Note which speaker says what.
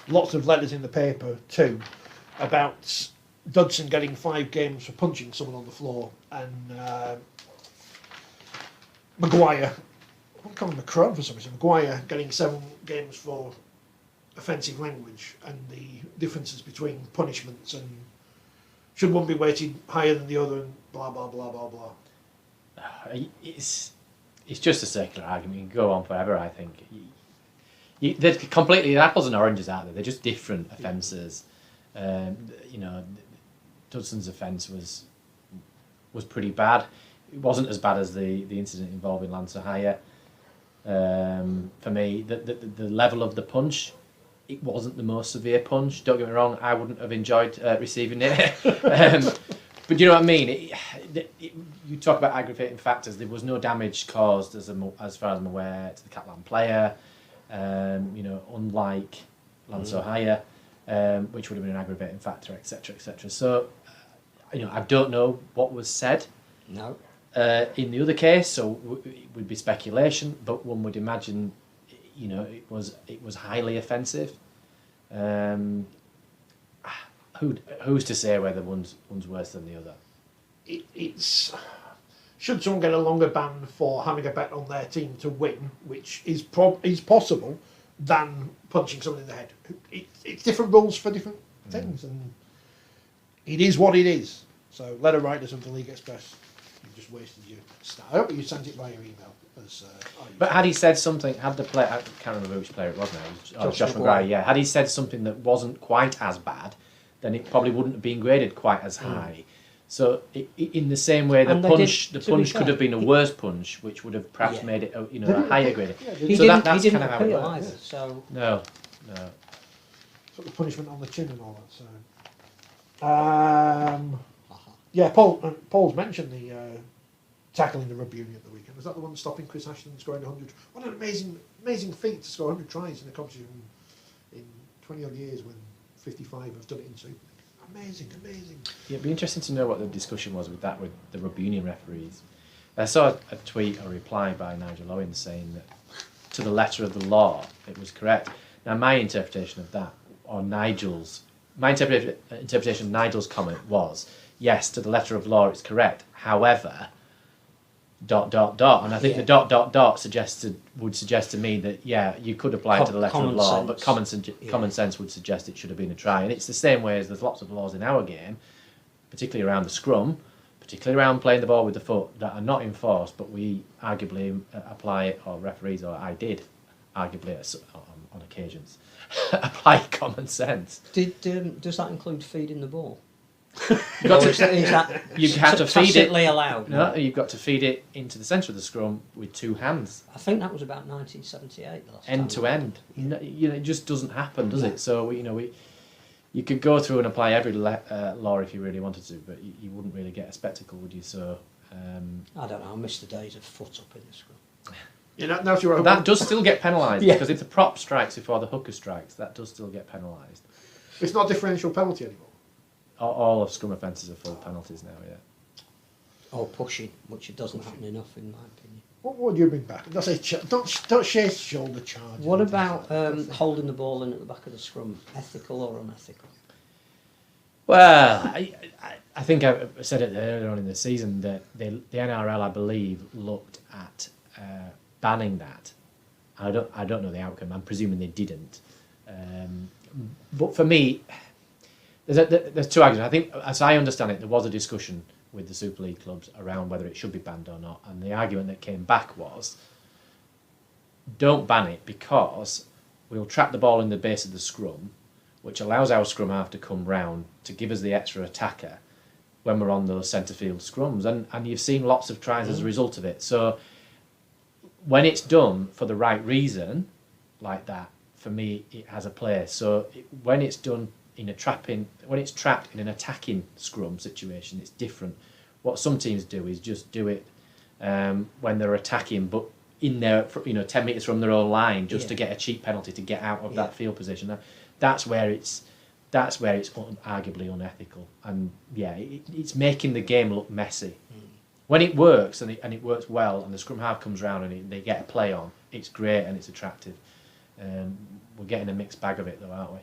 Speaker 1: lots of letters in the paper too about Dudson getting 5 games for punching someone on the floor, and McGuire, I call him McCrum for some reason, McGuire getting 7 games for offensive language, and the differences between punishments, and should one be weighted higher than the other, and blah blah blah blah blah.
Speaker 2: It's just a circular argument. You can go on forever, I think. They're completely apples and oranges out there. They're just different offences. You know, Dudson's offence was pretty bad. It wasn't as bad as the incident involving Lance O'Hire. For me, the level of the punch, it wasn't the most severe punch. Don't get me wrong, I wouldn't have enjoyed receiving it. But you know what I mean? You talk about aggravating factors. There was no damage caused, as far as I'm aware, to the Catalan player. You know, unlike Lance O'Hire, which would have been an aggravating factor, etc., etc. So, you know, I don't know what was said.
Speaker 3: No.
Speaker 2: In the other case, so it would be speculation, but one would imagine, you know, it was highly offensive. Who's to say whether one's worse than the other?
Speaker 1: It's should someone get a longer ban for having a bet on their team to win, which is possible, than punching someone in the head. It's different rules for different things, and it is what it is. So letter writers of the League Express, you just wasted your style. I hope you sent it via email.
Speaker 2: But had he said something, had the player, I can't remember which player it was now, Josh McGuire, yeah, had he said something that wasn't quite as bad, then it probably wouldn't have been graded quite as high. So in the same way, the punch could have been a worse punch, which would have perhaps made it a higher grade.
Speaker 3: He didn't kind of appeal either. So
Speaker 2: no.
Speaker 1: Sort of punishment on the chin and all that. So, yeah, Paul's mentioned the tackling the rugby union at the weekend. Was that the one stopping Chris Ashton scoring 100? What an amazing feat to score 100 tries in a competition in 20 odd years when 55 have done it in Super League. Amazing.
Speaker 2: Yeah, it'd be interesting to know what the discussion was with the rugby union referees. I saw a tweet, a reply by Nigel Owen saying that to the letter of the law it was correct. Now my interpretation of that, or my interpretation of Nigel's comment was, yes, to the letter of law it's correct. However, ... and I think the ... would suggest to me that you could apply it to the letter of law, but common sense would suggest it should have been a try. And it's the same way as there's lots of laws in our game, particularly around the scrum, particularly around playing the ball with the foot, that are not enforced, but we arguably apply it, or referees, or I did arguably on occasions apply common sense.
Speaker 3: Does that include feeding the ball?
Speaker 2: You have to feed it.
Speaker 3: Allowed?
Speaker 2: No, you've got to feed it into the centre of the scrum with 2 hands.
Speaker 3: I think that was about 1978.
Speaker 2: End to end. It just doesn't happen, does it? So you could go through and apply every law if you really wanted to, but you wouldn't really get a spectacle, would you? So
Speaker 3: I don't know. I miss the days of foot up in the scrum.
Speaker 1: Now if you're
Speaker 2: that does still get penalised because if the prop strikes before the hooker strikes, that does still get penalised.
Speaker 1: It's not a differential penalty anymore.
Speaker 2: All of scrum offences are full penalties now, yeah.
Speaker 3: Or pushing, which it doesn't happen enough, in my opinion.
Speaker 1: What would you bring back? Don't chase shoulder charge.
Speaker 3: What about holding the ball in at the back of the scrum? Ethical or unethical?
Speaker 2: Well, I think I said it earlier on in the season that the NRL, I believe, looked at banning that. I don't know the outcome. I'm presuming they didn't. But for me, there's 2 arguments. I think, as I understand it, there was a discussion with the Super League clubs around whether it should be banned or not, and the argument that came back was, don't ban it because we'll trap the ball in the base of the scrum, which allows our scrum half to come round to give us the extra attacker when we're on those centre field scrums, and you've seen lots of tries as a result of it. So when it's done for the right reason, like that, for me, it has a place. So when it's done when it's trapped in an attacking scrum situation, it's different. What some teams do is just do it when they're attacking, but in there, 10 metres from their own line, just to get a cheap penalty to get out of that field position. That's where it's arguably unethical, and it's making the game look messy. When it works and it works well, and the scrum half comes round and they get a play on, it's great and it's attractive. We're getting a mixed bag of it though, aren't we?